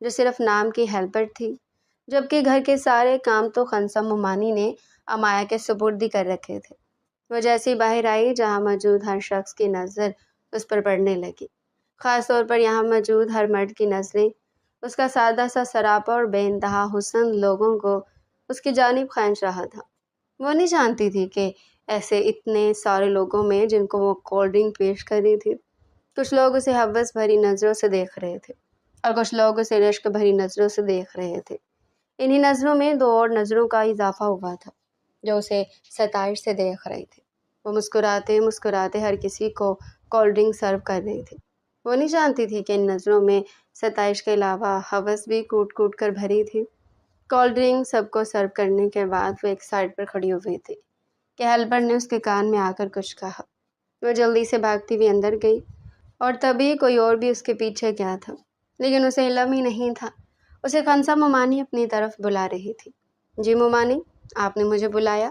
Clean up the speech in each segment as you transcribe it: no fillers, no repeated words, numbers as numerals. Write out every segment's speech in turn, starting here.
جو صرف نام کی ہیلپر تھی، جبکہ گھر کے سارے کام تو خنسا ممانی نے امایا کے سپرد کر رکھے تھے۔ وہ جیسی باہر آئی، جہاں موجود ہر شخص کی نظر اس پر پڑنے لگی، خاص طور پر یہاں موجود ہر مرد کی نظریں اس کا سادہ سا سراپا اور بے انتہا حسن لوگوں کو اس کی جانب کھینچ رہا تھا۔ وہ نہیں جانتی تھی کہ ایسے اتنے سارے لوگوں میں جن کو وہ کولڈ ڈرنک پیش کر رہی تھی، کچھ لوگ اسے ہوس بھری نظروں سے دیکھ رہے تھے اور کچھ لوگ اسے رشک بھری نظروں سے دیکھ رہے تھے۔ انہی نظروں میں دو اور نظروں کا اضافہ ہوا تھا جو اسے ستائش سے دیکھ رہی تھی۔ وہ مسکراتے مسکراتے ہر کسی کو کولڈ ڈرنک سرو کر رہی تھی۔ وہ نہیں جانتی تھی کہ ان نظروں میں ستائش کے علاوہ ہوس بھی کوٹ کوٹ کر بھری تھی۔ کولڈ ڈرنک سب کو سرو کرنے کے بعد وہ ایک سائڈ پر کھڑی ہوئی تھی کہ ہیلپر نے اس کے کان میں آ کر کچھ کہا۔ وہ جلدی سے بھاگتی ہوئی اندر گئی اور تبھی کوئی اور بھی اس کے پیچھے گیا تھا، لیکن اسے علم ہی نہیں تھا۔ اسے خنسا ممانی اپنی طرف بلا رہی تھی۔ جی ممانی، آپ نے مجھے بلایا؟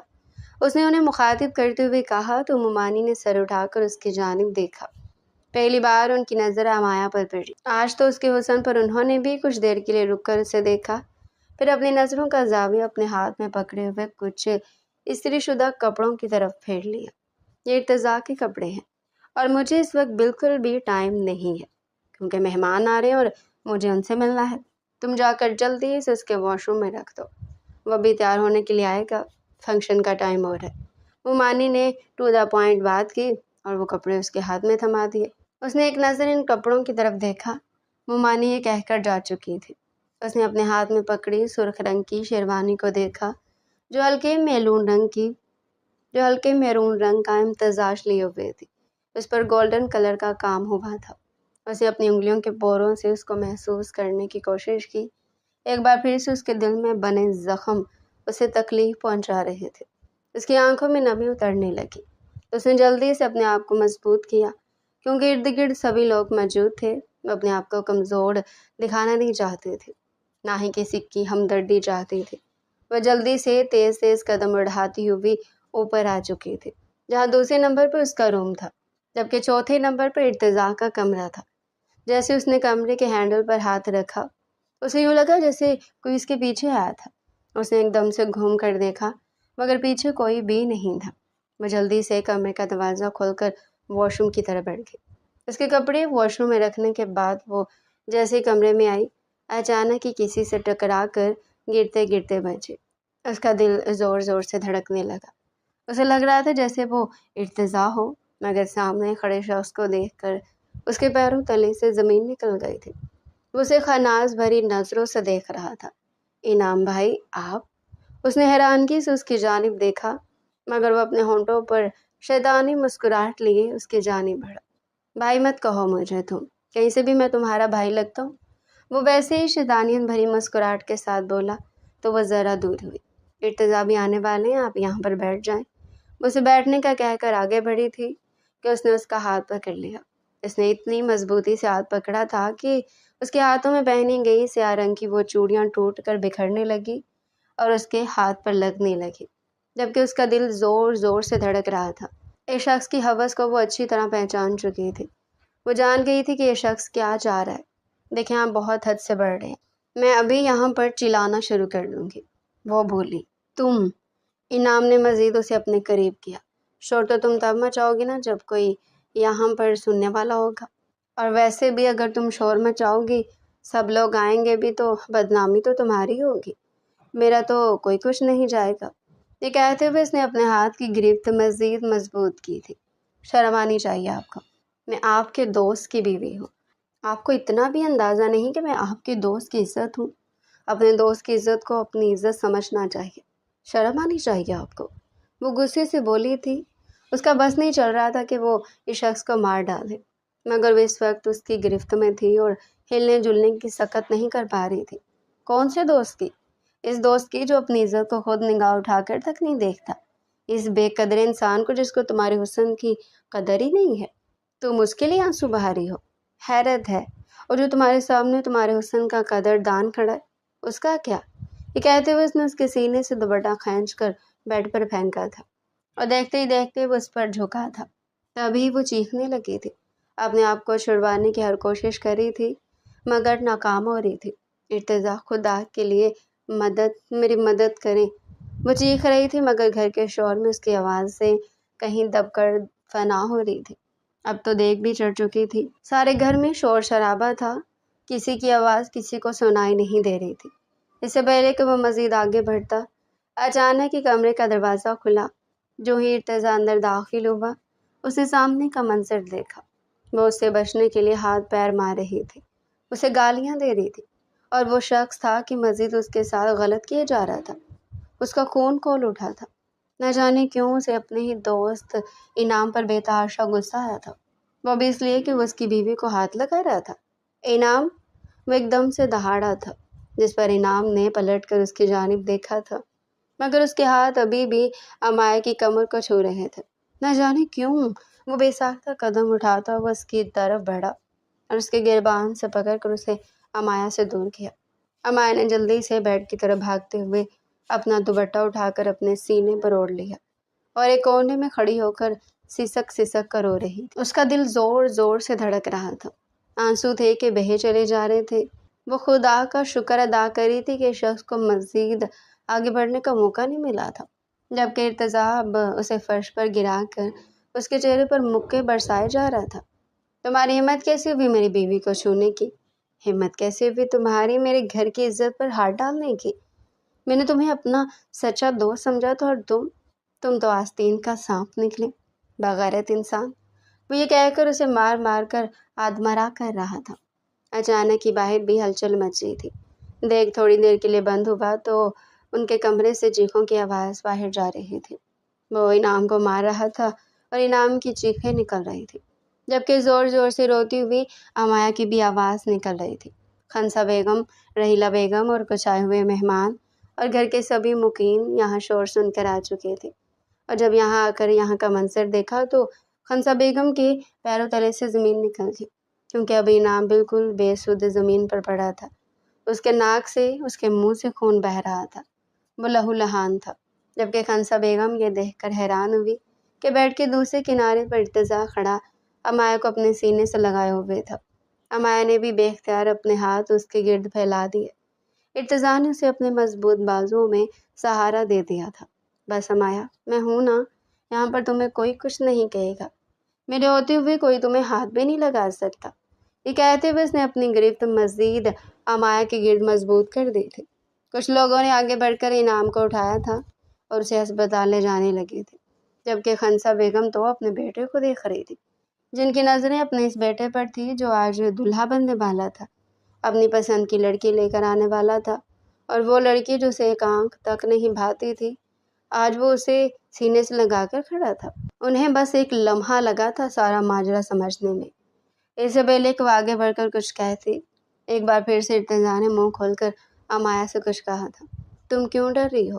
اس نے انہیں مخاطب کرتے ہوئے کہا تو ممانی نے سر اٹھا کر اس کی جانب دیکھا۔ پہلی بار ان کی نظر امایا پر پڑی۔ آج تو اس کے حسن پر انہوں نے بھی کچھ دیر کے لیے رک کر اسے دیکھا، پھر اپنی نظروں کا زاویہ اپنے ہاتھ میں پکڑے ہوئے کچھ استری شدہ کپڑوں کی طرف پھیر لیا۔ یہ ارتضیٰ کے کپڑے ہیں اور مجھے اس وقت بالکل بھی ٹائم نہیں ہے کیونکہ مہمان آ رہے ہیں اور مجھے ان سے ملنا ہے۔ تم جا کر جلدی سے اس کے واش روم میں رکھ دو، وہ بھی تیار ہونے کے لیے آئے گا، فنکشن کا ٹائم ہو رہا ہے۔ ممانی نے ٹو دا پوائنٹ بات کی اور وہ کپڑے اس کے ہاتھ میں تھما دیے۔ اس نے ایک نظر ان کپڑوں کی طرف دیکھا۔ ممانی یہ کہہ کر جا چکی تھی۔ اس نے اپنے ہاتھ میں پکڑی سرخ رنگ کی شیروانی کو دیکھا جو ہلکے میرون رنگ کا امتزاج لیے ہوئے تھی۔ اس پر گولڈن کلر کا کام ہوا تھا۔ اسے اپنی انگلیوں کے پوروں سے اس کو محسوس کرنے کی کوشش کی۔ ایک بار پھر سے اس کے دل میں بنے زخم اسے تکلیف پہنچا رہے تھے۔ اس کی آنکھوں میں نمی اترنے لگی۔ اس نے جلدی سے اپنے آپ کو مضبوط کیا کیونکہ ارد گرد سبھی لوگ موجود تھے۔ وہ اپنے آپ کو کمزور دکھانا نہیں چاہتے تھے، نہ ہی کسی کی ہمدردی چاہتی تھی۔ وہ جلدی سے تیز تیز قدم بڑھاتی ہوئی اوپر آ چکی تھی، جہاں دوسرے نمبر پر اس کا روم تھا، جبکہ چوتھے نمبر پر ارتضیٰ کا کمرہ تھا۔ جیسے اس نے کمرے کے ہینڈل پر ہاتھ رکھا، اسے یوں لگا جیسے کوئی اس کے پیچھے آیا تھا۔ اس نے ایک دم سے گھوم کر دیکھا مگر پیچھے کوئی بھی نہیں تھا۔ وہ جلدی سے کمرے کا دروازہ کھول کر واش روم کی طرف بڑھ گئی۔ اس کے کپڑے واش روم میں رکھنے کے بعد وہ جیسے کمرے میں آئی، اچانک ہی کسی سے ٹکرا کر گرتے گرتے بچے۔ اس کا دل زور زور سے دھڑکنے لگا۔ اسے لگ رہا تھا جیسے وہ ارتضیٰ ہو، مگر سامنے کھڑے شخص کو دیکھ کر اس کے پیروں تلے سے زمین نکل گئی تھی۔ وہ اسے خناس بھری نظروں سے دیکھ رہا تھا۔ انعام بھائی، آپ؟ اس نے حیرانگی سے اس کی جانب دیکھا مگر وہ اپنے ہونٹوں پر شیطانی مسکراہٹ لیے اس کی جانب بڑھا۔ بھائی مت کہو مجھے تم، کہیں سے بھی میں تمہارا بھائی لگتا ہوں؟ وہ ویسے ہی شیطانیت بھری مسکراہٹ کے ساتھ بولا تو وہ ذرا دور ہوئی۔ ارتضیٰ بھی آنے والے ہیں، آپ یہاں پر بیٹھ جائیں۔ وہ اسے بیٹھنے کا کہہ کر آگے بڑھی تھی کہ اس نے اس کا ہاتھ پکڑ لیا۔ اس نے اتنی مضبوطی سے ہاتھ پکڑا تھا کہ اس کے ہاتھوں میں پہنی گئی سیاہ رنگ کی وہ چوڑیاں ٹوٹ کر بکھرنے لگی اور اس کے ہاتھ پر لگنے لگی، جبکہ اس کا دل زور زور سے دھڑک رہا تھا۔ اس شخص کی ہوس کو وہ اچھی طرح پہچان چکی تھی۔ وہ جان گئی تھی کہ یہ شخص کیا چاہ رہا ہے۔ دیکھیں، آپ بہت حد سے بڑھ رہے ہیں، میں ابھی یہاں پر چلانا شروع کر دوں گی۔ وہ بولی۔ تم؟ انعام نے مزید اسے اپنے قریب کیا۔ شور تو تم تب مچاؤ گی نا جب کوئی یہاں پر سننے والا ہوگا، اور ویسے بھی اگر تم شور مچاؤ گی سب لوگ آئیں گے بھی تو بدنامی تو تمہاری ہوگی، میرا تو کوئی کچھ نہیں جائے گا۔ یہ کہتے ہوئے اس نے اپنے ہاتھ کی گرفت مزید مضبوط کی تھی۔ شرم آنی چاہیے آپ کو، میں آپ کے دوست کی بیوی ہوں۔ آپ کو اتنا بھی اندازہ نہیں کہ میں آپ کے دوست کی عزت ہوں؟ اپنے دوست کی عزت کو اپنی عزت سمجھنا چاہیے، شرم آنی چاہیے آپ کو۔ وہ غصے سے بولی تھی۔ اس کا بس نہیں چل رہا تھا کہ وہ اس شخص کو مار ڈالے، مگر وہ اس وقت اس کی گرفت میں تھی اور ہلنے جلنے کی سکت نہیں کر پا رہی تھی۔ کون سے دوست کی؟ اس دوست کی جو اپنی عزت کو خود نگاہ اٹھا کر تک نہیں دیکھتا، اس بے قدر انسان کو جس کو تمہارے حسن کی قدر ہی نہیں ہے۔ تم اس کے لیے آنسو بہا رہی ہو؟ حیرت ہے، اور جو تمہارے سامنے تمہارے حسن کا قدر دان کھڑا ہے اس کا کیا؟ یہ کہتے ہوئے اس نے اس کے سینے سے دوپٹہ کھینچ کر بیڈ پر پھینکا تھا اور دیکھتے ہی دیکھتے وہ اس پر جھکا تھا۔ تبھی وہ چیخنے لگی تھی، اپنے آپ کو چھڑوانے کی ہر کوشش کر رہی تھی مگر ناکام ہو رہی تھی۔ ارتضا خدا کے لیے میری مدد کریں۔ وہ چیخ رہی تھی مگر گھر کے شور میں اس کی آواز سے کہیں دب کر فنا ہو رہی تھی۔ اب تو دیگ بھی چڑھ چکی تھی، سارے گھر میں شور شرابہ تھا، کسی کی آواز کسی کو سنائی نہیں دے رہی تھی۔ اس سے پہلے کہ وہ مزید آگے بڑھتا، اچانک ہی کمرے کا دروازہ کھلا۔ جو ہی ارتضا اندر داخل ہوا، اس نے سامنے کا منظر دیکھا۔ وہ اس سے بچنے کے لیے ہاتھ پیر مار رہی تھی، اسے گالیاں دے رہی تھی، اور وہ شخص تھا کہ مزید اس کے ساتھ غلط کیا جا رہا تھا۔ اس کا خون کھول اٹھا تھا، نہ جانے کیوں اسے اپنے ہی دوست انعام پر بے تحاشا غصہ آیا تھا، وہ بھی اس لیے کہ وہ اس کی بیوی کو ہاتھ لگا رہا تھا۔ انعام! وہ ایک دم سے دہاڑا تھا، جس پر انعام نے پلٹ کر اس کی جانب دیکھا تھا، مگر اس کے ہاتھ ابھی بھی امایہ کی کمر کو چھو رہے تھے۔ نہ جانے کیوں وہ بے ساختہ قدم اٹھاتا ہوا اس کی طرف بڑھا اور اس کے گریبان سے پکڑ کر اسے امایہ سے دور کیا۔ امایہ نے جلدی سے بیڈ کی طرف بھاگتے ہوئے اپنا دوپٹہ اٹھا کر اپنے سینے پر اوڑھ لیا اور ایک کونے میں کھڑی ہو کر سسک سسک کر رو رہی تھی۔ اس کا دل زور زور سے دھڑک رہا تھا، آنسو تھے کہ بہے چلے جا رہے تھے۔ وہ خدا کا شکر ادا کری تھی کہ شخص کو مزید آگے بڑھنے کا موقع نہیں ملا تھا، جبکہ ارتضا اب اسے فرش پر گرا کر اس کے چہرے پر مکے برسائے جا رہا تھا۔ تمہاری ہمت کیسی ہوئی میری بیوی کو چھونے کی؟ ہمت کیسی ہوئی تمہاری میرے گھر کی عزت پر ہاتھ ڈالنے کی؟ میں نے تمہیں اپنا سچا دوست سمجھا تھا اور تم تو آستین کا سانپ نکلے، بغیرت انسان۔ وہ یہ کہہ کر اسے مار مار کر آدمرا کر رہا تھا۔ اچانک ہی باہر بھی ہلچل مچ گئی تھی۔ دیگ تھوڑی دیر کے لیے بند ہوا تو ان کے کمرے سے چیخوں کی آواز باہر جا رہی تھی۔ وہ انعام کو مار رہا تھا اور انعام کی چیخیں نکل رہی تھی، جبکہ زور زور سے روتی ہوئی امایہ کی بھی آواز نکل رہی تھی۔ خنسا بیگم، رحیلہ بیگم اور کچھ آئے ہوئے مہمان اور گھر کے سبھی مقیم یہاں شور سن کر آ چکے تھے، اور جب یہاں آ کر یہاں کا منظر دیکھا تو خنسا بیگم کے پیروں تلے سے زمین نکل گئی، کیونکہ اب انعام بالکل بے سدھ زمین پر پڑا تھا۔ اس کے ناک سے، اس کے منہ سے خون بہہ رہا تھا، وہ لہو لہان تھا، جبکہ خنسا بیگم یہ دیکھ کر حیران ہوئی کہ بیڈ کے دوسرے کنارے پر ارتضا کھڑا امایہ کو اپنے سینے سے لگائے ہوئے تھا۔ امایہ نے بھی بے اختیار اپنے ہاتھ اس کے گرد پھیلا دیے۔ ارتضا نے اسے اپنے مضبوط بازوؤں میں سہارا دے دیا تھا۔ بس امایہ، میں ہوں نا، یہاں پر تمہیں کوئی کچھ نہیں کہے گا، میرے ہوتے ہوئے کوئی تمہیں ہاتھ بھی نہیں لگا سکتا۔ یہ کہتے ہوئے اس نے اپنی گرفت مزید امایہ کے گرد مضبوط کر دی تھی۔ کچھ لوگوں نے آگے بڑھ کر انعام کو اٹھایا تھا اور اسے ہسپتال لے جانے لگے تھے، جبکہ خنسا بیگم تو اپنے بیٹے کو دیکھ رہی تھی، جن کی نظریں اپنے اس بیٹے پر تھی جو آج دلہا بننے والا تھا، اپنی پسند کی لڑکی لے کر آنے والا تھا، اور وہ لڑکی جو اسے ایک آنکھ تک نہیں بھاتی تھی، آج وہ اسے سینے سے لگا کر کھڑا تھا۔ انہیں بس ایک لمحہ لگا تھا سارا ماجرا سمجھنے میں۔ اس سے پہلے کہ وہ آگے بڑھ کر کچھ کہتی، ایک بار پھر سے ارتضا نے منہ کھول کر امایہ سے کچھ کہا تھا۔ تم کیوں ڈر رہی ہو؟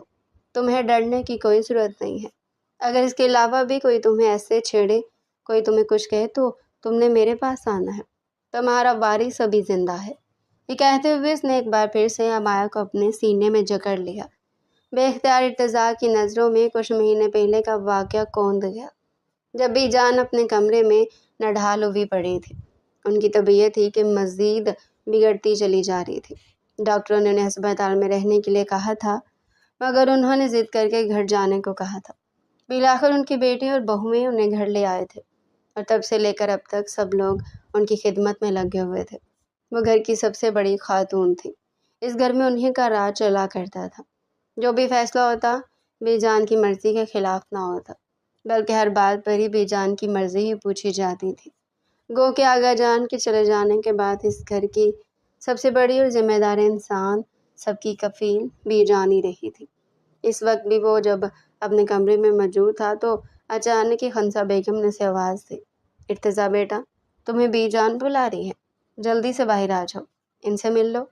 تمہیں ڈرنے کی کوئی ضرورت نہیں ہے۔ اگر اس کے علاوہ بھی کوئی تمہیں ایسے چھیڑے، کوئی تمہیں کچھ کہے تو تم نے میرے پاس آنا ہے، تمہارا وارث ابھی زندہ ہے۔ یہ کہتے ہوئے اس نے ایک بار پھر سے امایہ کو اپنے سینے میں جکڑ لیا۔ بے اختیار ارتضا کی نظروں میں کچھ مہینے پہلے کا واقعہ کوند گیا، جب بھی جان اپنے کمرے میں نڈھال ہوئی پڑی تھی۔ ان کی طبیعت ہی کہ مزید بگڑتی چلی جا رہی تھی۔ ڈاکٹروں نے انہیں ہسپتال میں رہنے کے لیے کہا تھا، مگر انہوں نے ضد کر کے گھر جانے کو کہا تھا۔ بالآخر ان کی بیٹی اور بہویں انہیں گھر لے آئے تھے، اور تب سے لے کر اب تک سب لوگ ان کی خدمت میں لگے ہوئے تھے۔ وہ گھر کی سب سے بڑی خاتون تھی، اس گھر میں انہیں کا راج چلا کرتا تھا۔ جو بھی فیصلہ ہوتا بی جان کی مرضی کے خلاف نہ ہوتا، بلکہ ہر بات پر ہی بی جان کی مرضی ہی پوچھی جاتی تھی۔ گو کہ آغا جان کے چلے جانے کے بعد اس گھر کی سب سے بڑی اور ذمہ دار انسان، سب کی کفیل بی جان ہی رہی تھی۔ اس وقت بھی وہ جب اپنے کمرے میں موجود تھا تو اچانک ہی خنسا بیگم نے اسے آواز دی، ارتضا بیٹا، تمہیں بی جان بلا رہی ہے، جلدی سے باہر آ جاؤ، ان سے مل لو،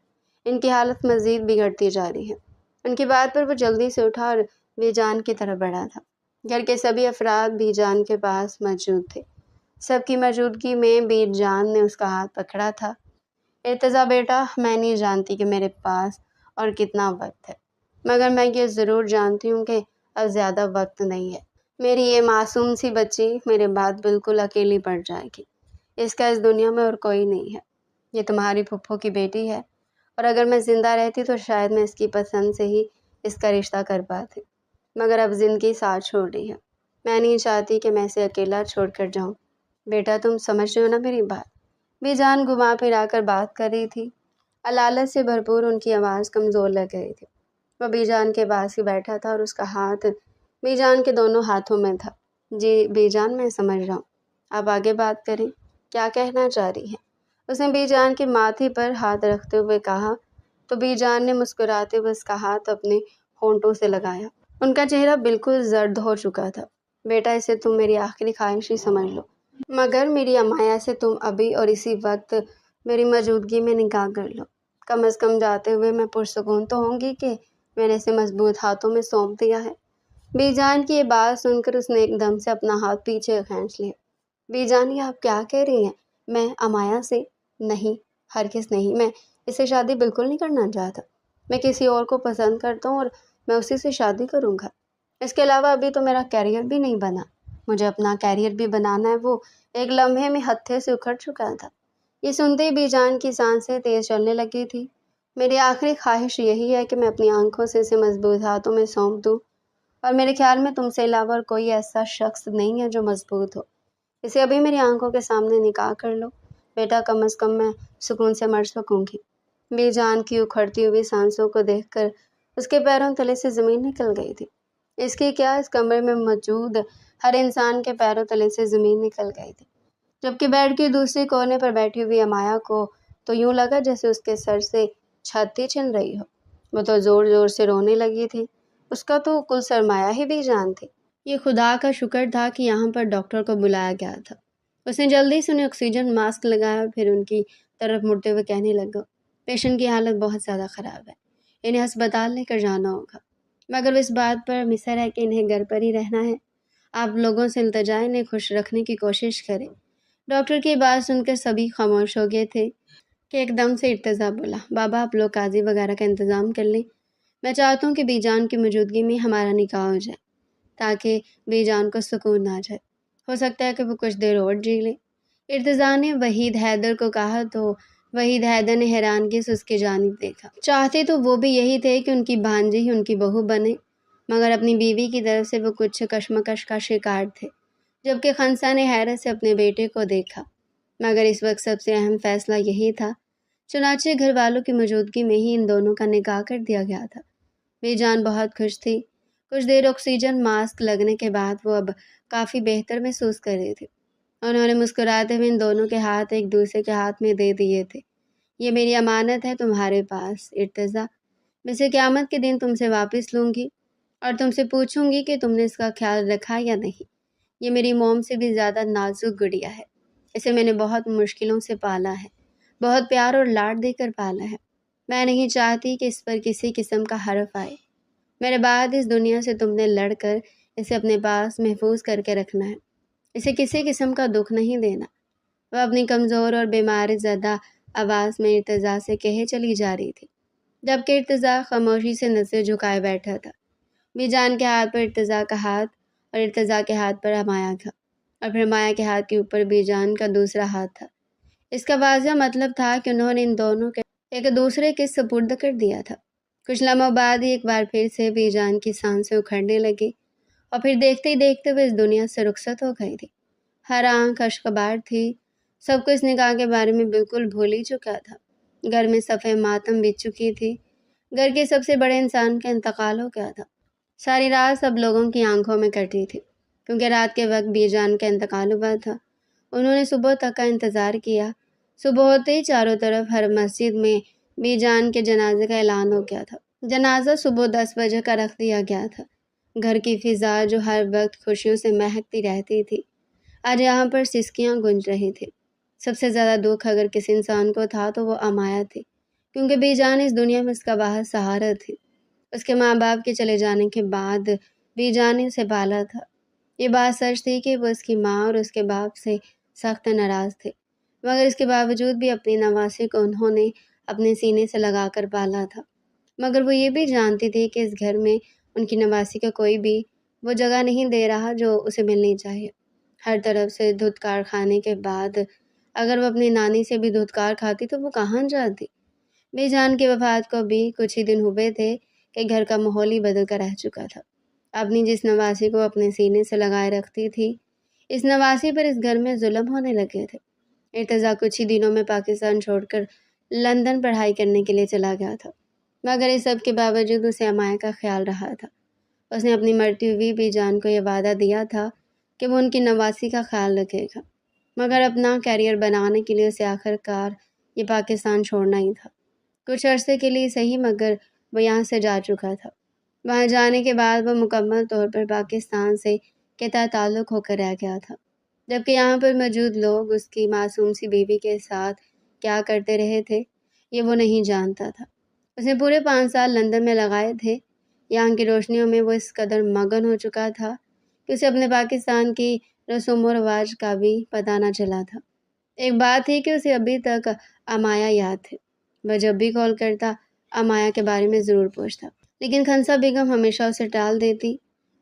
ان کی حالت مزید بگڑتی جا رہی ہے۔ ان کی بات پر وہ جلدی سے اٹھا اور بی جان کی طرف بڑھا تھا۔ گھر کے سبھی افراد بی جان کے پاس موجود تھے۔ سب کی موجودگی میں بی جان نے اس کا ہاتھ پکڑا تھا۔ ارتضا بیٹا، میں نہیں جانتی کہ میرے پاس اور کتنا وقت ہے، مگر میں یہ ضرور جانتی ہوں کہ اب زیادہ وقت نہیں ہے۔ میری یہ معصوم سی بچی میرے بعد بالکل اکیلی پڑ جائے گی، اس کا اس دنیا میں اور کوئی نہیں ہے۔ یہ تمہاری پھپھو کی بیٹی ہے اور اگر میں زندہ رہتی تو شاید میں اس کی پسند سے ہی اس کا رشتہ کر پاتی، مگر اب زندگی ساتھ چھوڑ رہی ہے۔ میں نہیں چاہتی کہ میں اسے اکیلا چھوڑ کر جاؤں۔ بیٹا تم سمجھ رہے ہو نا میری بات؟ بی جان گھما پھرا کر بات کر رہی تھی، علالت سے بھرپور ان کی آواز کمزور لگ رہی تھی۔ وہ بی جان کے پاس ہی بیٹھا تھا اور اس کا ہاتھ بی جان کے دونوں ہاتھوں میں تھا۔ جی بی جان، میں سمجھ رہا ہوں، آپ آگے بات کریں، کیا کہنا چاہ رہی ہیں؟ اس نے بی جان کے ماتھے پر ہاتھ رکھتے ہوئے کہا تو بی جان نے مسکراتے ہوئے اس کا ہاتھ اپنے ہونٹوں سے لگایا۔ ان کا چہرہ بالکل زرد ہو چکا تھا۔ بیٹا اسے تم میری آخری خواہش ہی سمجھ لو، مگر میری امایا سے تم ابھی اور اسی وقت میری موجودگی میں نکاح کر لو۔ کم از کم جاتے ہوئے میں پرسکون تو ہوں گی کہ میں نے اسے مضبوط ہاتھوں میں سونپ دیا ہے۔ بی جان کی یہ بات سن کر اس نے ایک دم سے اپنا ہاتھ پیچھے کھینچ لیا۔ بی جان، یہ آپ کیا کہہ رہی ہیں؟ میں امایا سے؟ نہیں، ہرگز نہیں، میں اس سے شادی بالکل نہیں کرنا چاہتا۔ میں کسی اور کو پسند کرتا ہوں اور میں اسی سے شادی کروں گا۔ اس کے علاوہ ابھی تو میرا کیریئر بھی نہیں بنا، مجھے اپنا کیریئر بھی بنانا ہے، وہ ایک لمحے میں ہتھے سے اکھڑ چکا تھا۔ یہ سنتے ہی بی جان کی سانسیں تیز چلنے لگی تھی۔ میری آخری خواہش یہی ہے کہ میں اپنی آنکھوں سے اسے مضبوط ہاتھوں میں سونپ دوں، اور میرے خیال میں تم سے علاوہ اور کوئی ایسا شخص نہیں ہے جو مضبوط ہو۔ اسے ابھی میری آنکھوں کے سامنے نکاح کر لو، بیٹا، کم از کم میں سکون سے مر سکوں گی۔ بی جان کی اکھڑتی ہوئی سانسوں کو دیکھ کر اس کے پیروں تلے سے زمین نکل گئی تھی۔ اس کی کیا، اس کمرے میں موجود ہر انسان کے پیروں تلے سے زمین نکل گئی تھی، جبکہ بیڈ کے دوسرے کونے پر بیٹھی ہوئی امایا کو تو یوں لگا جیسے اس کے سر سے چھت ہی چھن رہی ہو۔ وہ تو زور زور سے رونے لگی تھی۔ اس کا تو کل سرمایہ ہی بی جان تھی۔ یہ خدا کا شکر تھا کہ یہاں پر ڈاکٹر کو بلایا گیا تھا۔ اس نے جلدی سے انہیں آکسیجن ماسک لگایا اور پھر ان کی طرف مڑتے ہوئے کہنے لگا، پیشنٹ کی حالت بہت زیادہ خراب ہے، انہیں ہسپتال لے کر جانا ہوگا، مگر وہ اس بات پر مصر ہے کہ انہیں گھر پر ہی رہنا ہے۔ آپ لوگوں سے التجا انہیں خوش رکھنے کی کوشش کریں۔ ڈاکٹر کی بات سن کر سبھی خاموش ہو گئے تھے کہ ایک دم سے ارتضیٰ بولا، بابا آپ لوگ قاضی وغیرہ کا انتظام کر لیں، میں چاہتا ہوں کہ بی جان کی موجودگی میں ہمارا نکاح ہو جائے تاکہ بی جان کو سکون آ جائے، ہو سکتا ہے کہ وہ کچھ دیر اور جی لے۔ ارتضیٰ نے وحید حیدر کو کہا تو وحید حیدر نے حیرانگی سے اس کی جانب دیکھا۔ چاہتے تو وہ بھی یہی تھے کہ ان کی بھانجی ہی ان کی بہو بنے، مگر اپنی بیوی کی طرف سے وہ کچھ کشمکش کا شکار تھے، جبکہ خنسا نے حیرت سے اپنے بیٹے کو دیکھا۔ مگر اس وقت سب سے اہم فیصلہ یہی تھا، چنانچہ گھر والوں کی موجودگی میں ہی ان دونوں کا نکاح کر دیا گیا تھا۔ بی جان بہت خوش تھی۔ کچھ دیر آکسیجن ماسک لگنے کے بعد وہ اب کافی بہتر محسوس کر رہی تھی۔ انہوں نے مسکراتے ہوئے ان دونوں کے ہاتھ ایک دوسرے کے ہاتھ میں دے دیے تھے۔ یہ میری امانت ہے تمہارے پاس ارتضیٰ، میں اسے قیامت کے دن تم سے واپس لوں گی اور تم سے پوچھوں گی کہ تم نے اس کا خیال رکھا یا نہیں۔ یہ میری موم سے بھی زیادہ نازک گڑیا ہے، اسے میں نے بہت مشکلوں سے پالا ہے، بہت پیار اور لاڈ دے کر پالا ہے۔ میں نہیں چاہتی کہ اس پر کسی قسم کا حرف آئے۔ میرے بعد اس دنیا سے تم نے لڑ کر اسے اپنے پاس محفوظ کر کے رکھنا ہے، اسے کسی قسم کا دکھ نہیں دینا۔ وہ اپنی کمزور اور بیمار زدہ آواز میں ارتضیٰ سے کہے چلی جا رہی تھی، جبکہ ارتضیٰ خاموشی سے نظر جھکائے بیٹھا تھا۔ بی جان کے ہاتھ پر ارتضیٰ کا ہاتھ اور ارتضیٰ کے ہاتھ پر امایا کا، اور پھر امایا کے ہاتھ کے اوپر بی جان کا دوسرا ہاتھ تھا۔ اس کا واضح مطلب تھا کہ انہوں نے ان دونوں کے ایک دوسرے کے سپرد کر دیا تھا۔ کچھ لمحوں بعد ہی ایک بار پھر سے بی جان کی سانسیں اکھڑنے لگی اور پھر دیکھتے ہی دیکھتے وہ اس دنیا سے رخصت ہو گئی تھی۔ ہر آنکھ اشکبار تھی، سب کو اس نکاح کے بارے میں بالکل بھول ہی چکا تھا۔ گھر میں صفحہ ماتم بچ چکی تھی، گھر کے سب سے بڑے انسان کا انتقال ہو گیا تھا۔ ساری رات سب لوگوں کی آنکھوں میں کٹی تھی، کیونکہ رات کے وقت بی جان کا انتقال ہوا تھا۔ انہوں نے صبح تک کا انتظار کیا۔ صبح ہوتے ہی چاروں طرف ہر مسجد میں بی جان کے جنازے کا اعلان ہو گیا تھا۔ جنازہ صبح 10 بجے کا رکھ دیا گیا تھا۔ گھر کی فضا جو ہر وقت خوشیوں سے مہکتی رہتی تھی، آج یہاں پر سسکیاں گونج رہی تھی۔ سب سے زیادہ دکھ اگر کسی انسان کو تھا تو وہ امایا تھی، کیونکہ بی جان اس دنیا میں اس کا واحد سہارا تھی۔ اس کے ماں باپ کے چلے جانے کے بعد بی جان نے اسے پالا تھا۔ یہ بات سچ تھی کہ وہ اس کی ماں اور اس کے باپ سے سخت ناراض تھے، مگر اس کے باوجود بھی اپنی نواسی کو انہوں نے اپنے سینے سے لگا کر پالا تھا۔ مگر وہ یہ بھی جانتی تھی کہ اس گھر میں ان کی نواسی کا کوئی بھی وہ جگہ نہیں دے رہا جو اسے ملنی چاہیے۔ ہر طرف سے دھتکار کھانے کے بعد اگر وہ اپنی نانی سے بھی دھتکار کھاتی تو وہ کہاں جاتی؟ بے جان کی وفات کو بھی کچھ ہی دن ہوئے تھے کہ گھر کا ماحول ہی بدل کر رہ چکا تھا۔ اپنی جس نواسی کو اپنے سینے سے لگائے رکھتی تھی، اس نواسی پر اس گھر میں ظلم ہونے لگے تھے۔ ارتضیٰ کچھ ہی دنوں میں پاکستان چھوڑ کر لندن پڑھائی کرنے کے لیے چلا گیا تھا، مگر اس سب کے باوجود اسے امایہ کا خیال رہا تھا۔ اس نے اپنی مرتی ہوئی بی جان کو یہ وعدہ دیا تھا کہ وہ ان کی نواسی کا خیال رکھے گا، مگر اپنا کیریئر بنانے کے لیے اسے آخر کار یہ پاکستان چھوڑنا ہی تھا۔ کچھ عرصے کے لیے صحیح، مگر وہ یہاں سے جا چکا تھا۔ وہاں جانے کے بعد وہ مکمل طور پر پاکستان سے قطع تعلق ہو کر رہ گیا تھا، جبکہ یہاں پر موجود لوگ اس کی معصوم سی بیوی کے ساتھ کیا کرتے رہے تھے یہ وہ نہیں جانتا تھا۔ اس نے پورے 5 سال لندن میں لگائے تھے۔ یہاں کی روشنیوں میں وہ اس قدر مگن ہو چکا تھا کہ اسے اپنے پاکستان کی رسوم و رواج کا بھی پتہ نہ چلا تھا۔ ایک بات تھی کہ اسے ابھی تک امایہ یاد تھے۔ وہ جب بھی کال کرتا امایہ کے بارے میں ضرور پوچھتا، لیکن خنسا بیگم ہمیشہ اسے ٹال دیتی۔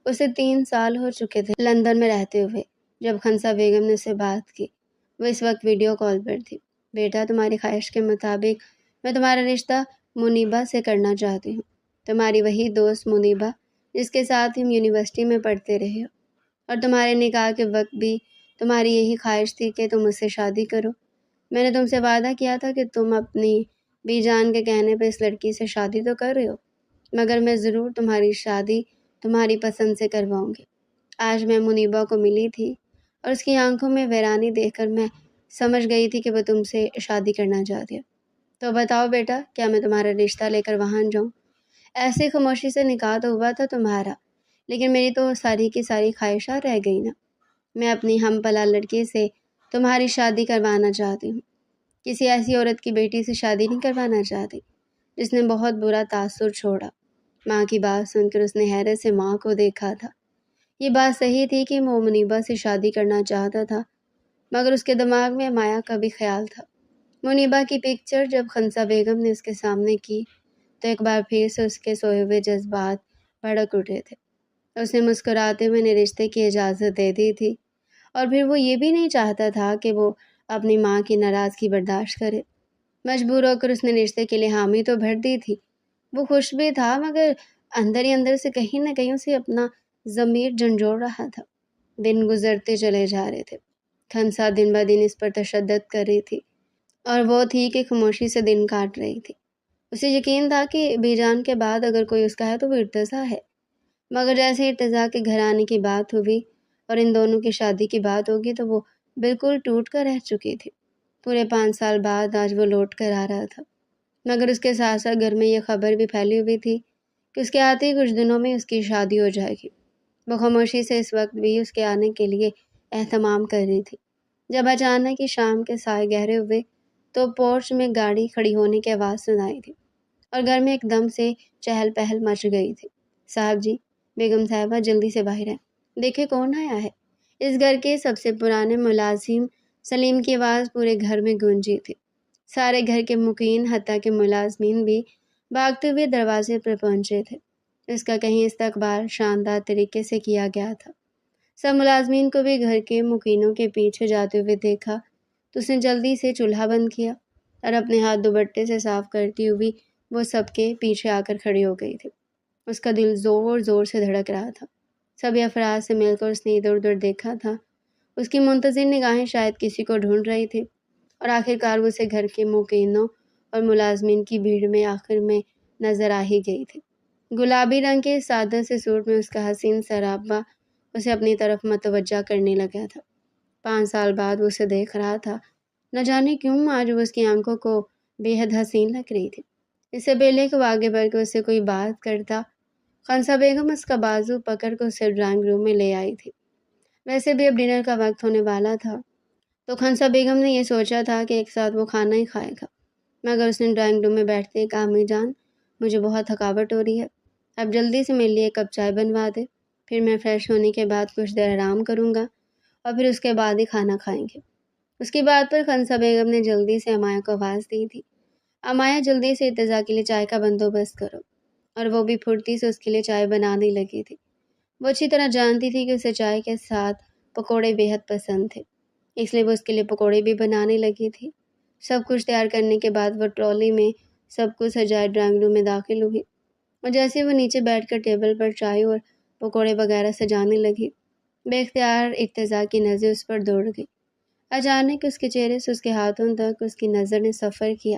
اسے 3 سال ہو چکے تھے لندن میں رہتے ہوئے جب خنسا بیگم نے اسے بات کی۔ وہ اس وقت ویڈیو کال پر تھی۔ بیٹا، تمہاری خواہش کے مطابق میں تمہارا رشتہ منیبہ سے کرنا چاہتی ہوں، تمہاری وہی دوست منیبہ جس کے ساتھ ہم یونیورسٹی میں پڑھتے رہے ہو، اور تمہارے نکاح کے وقت بھی تمہاری یہی خواہش تھی کہ تم اس سے شادی کرو۔ میں نے تم سے وعدہ کیا تھا کہ تم اپنی بی جان کے کہنے پہ اس لڑکی سے شادی تو کر رہے ہو، مگر میں ضرور تمہاری شادی تمہاری پسند سے کرواؤں گی۔ آج میں منیبہ کو ملی تھی اور اس کی آنکھوں میں ویرانی دیکھ کر میں سمجھ گئی تھی کہ وہ تم سے شادی کرنا چاہتی ہے۔ تو بتاؤ بیٹا، کیا میں تمہارا رشتہ لے کر وہاں جاؤں؟ ایسی خاموشی سے نکاح تو ہوا تھا تمہارا، لیکن میری تو ساری کی ساری خواہشات رہ گئی نا۔ میں اپنی ہم پلا لڑکی سے تمہاری شادی کروانا چاہتی ہوں، کسی ایسی عورت کی بیٹی سے شادی نہیں کروانا چاہتی جس نے بہت برا تاثر چھوڑا۔ ماں کی بات سن کر اس نے حیرت سے ماں کو دیکھا تھا۔ یہ بات صحیح تھی کہ وہ منیبہ سے شادی کرنا چاہتا تھا، مگر اس کے دماغ میں امایہ کا بھی خیال تھا۔ منیبہ کی پکچر جب خنسا بیگم نے اس کے سامنے کی تو ایک بار پھر سے اس کے سوئے ہوئے جذبات بھڑک اٹھے تھے۔ اس نے مسکراتے ہوئے انہیں رشتے کی اجازت دے دی تھی، اور پھر وہ یہ بھی نہیں چاہتا تھا کہ وہ اپنی ماں کی ناراضگی برداشت کرے۔ مجبور ہو کر اس نے رشتے کے لیے حامی تو بھر دی تھی۔ وہ خوش بھی تھا، مگر اندر ہی اندر سے کہیں نہ کہیں اسے اپنا ضمیر جھنجھوڑ رہا تھا۔ دن گزرتے چلے جا رہے تھے۔ خنسا دن بہ دن اس پر تشدد کر رہی تھی، اور وہ تھی کہ خاموشی سے دن کاٹ رہی تھی۔ اسے یقین تھا کہ بی جان کے بعد اگر کوئی اس کا ہے تو وہ ارتضیٰ ہے، مگر جیسے ارتضیٰ کے گھر آنے کی بات ہوئی اور ان دونوں کی شادی کی بات ہوگی تو وہ بالکل ٹوٹ کر رہ چکی تھی۔ پورے 5 سال بعد آج وہ لوٹ کر آ رہا تھا، مگر اس کے ساتھ ساتھ گھر میں یہ خبر بھی پھیلی ہوئی تھی کہ اس کے آتے ہی کچھ دنوں میں اس کی شادی ہو جائے گی۔ وہ خاموشی سے اس وقت بھی اس کے آنے کے لیے اہتمام کر رہی تھی، جب اچانک ہی شام کے سائے گہرے ہوئے تو پورچ میں گاڑی کھڑی ہونے کی آواز سنائی دی، اور گھر میں ایک دم سے چہل پہل مچ گئی تھی۔ صاحب جی، بیگم صاحبہ جلدی سے باہر ہیں، دیکھیں کون آیا ہے۔ اس گھر کے سب سے پرانے ملازم سلیم کی آواز پورے گھر میں گونجی تھی۔ سارے گھر کے مقیم حتیٰ کہ ملازمین بھی بھاگتے ہوئے دروازے پر پہنچے تھے۔ اس کا کہیں استقبال شاندار طریقے سے کیا گیا تھا۔ سب ملازمین کو بھی گھر کے مکینوں کے پیچھے جاتے ہوئے دیکھا تو اس نے جلدی سے چولہا بند کیا اور اپنے ہاتھ دوپٹے سے صاف کرتی ہوئی وہ سب کے پیچھے آ کر کھڑی ہو گئی تھی۔ اس کا دل زور زور سے دھڑک رہا تھا۔ سبھی افراد سے مل کر اس نے ادھر ادھر دیکھا تھا۔ اس کی منتظر نگاہیں شاید کسی کو ڈھونڈ رہی تھی، اور آخر کار وہ اسے گھر کے مکینوں اور ملازمین کی بھیڑ میں آخر میں نظر آ ہی گئی تھی۔ گلابی رنگ کے سادہ سے سوٹ میں اس کا حسین سراپا اسے اپنی طرف متوجہ کرنے لگا تھا۔ 5 سال بعد وہ اسے دیکھ رہا تھا۔ نہ جانے کیوں آج وہ اس کی آنکھوں کو بے حد حسین لگ رہی تھی۔ اس سے پہلے کہ وہ آگے بڑھ کے اس سے کوئی بات کرتا، خنسا بیگم اس کا بازو پکڑ کر اسے ڈرائنگ روم میں لے آئی تھی۔ ویسے بھی اب ڈنر کا وقت ہونے والا تھا، تو خنسا بیگم نے یہ سوچا تھا کہ ایک ساتھ وہ کھانا ہی کھائے گا، مگر اس نے ڈرائنگ روم میں بیٹھتے ہی کہا، امی جان مجھے بہت تھکاوٹ ہو رہی ہے، اب جلدی سے میرے لیے ایک کپ چائے بنوا دے، پھر میں فریش ہونے کے بعد کچھ دیر آرام کروں گا اور پھر اس کے بعد ہی کھانا کھائیں گے۔ اس کی بات پر خنسا بیگم نے جلدی سے امایہ کو آواز دی تھی، امایہ جلدی سے ارتضیٰ کے لیے چائے کا بندوبست کرو، اور وہ بھی پھرتی سے اس کے لیے چائے بنانے لگی تھی۔ وہ اچھی طرح جانتی تھی کہ اسے چائے کے ساتھ پکوڑے بے حد پسند تھے، اس لیے وہ اس کے لیے پکوڑے بھی بنانے لگی تھی۔ سب کچھ تیار کرنے کے بعد وہ ٹرالی میں سب کچھ سجائے ڈرائنگ روم میں داخل ہوئی، اور جیسے وہ نیچے بیٹھ کر ٹیبل پر چائے اور پکوڑے وغیرہ سجانے لگی، بے اختیار ارتضیٰ کی نظر اس پر دوڑ گئی۔ اچانک اس کے چہرے سے اس کے ہاتھوں تک اس کی نظر نے سفر کیا،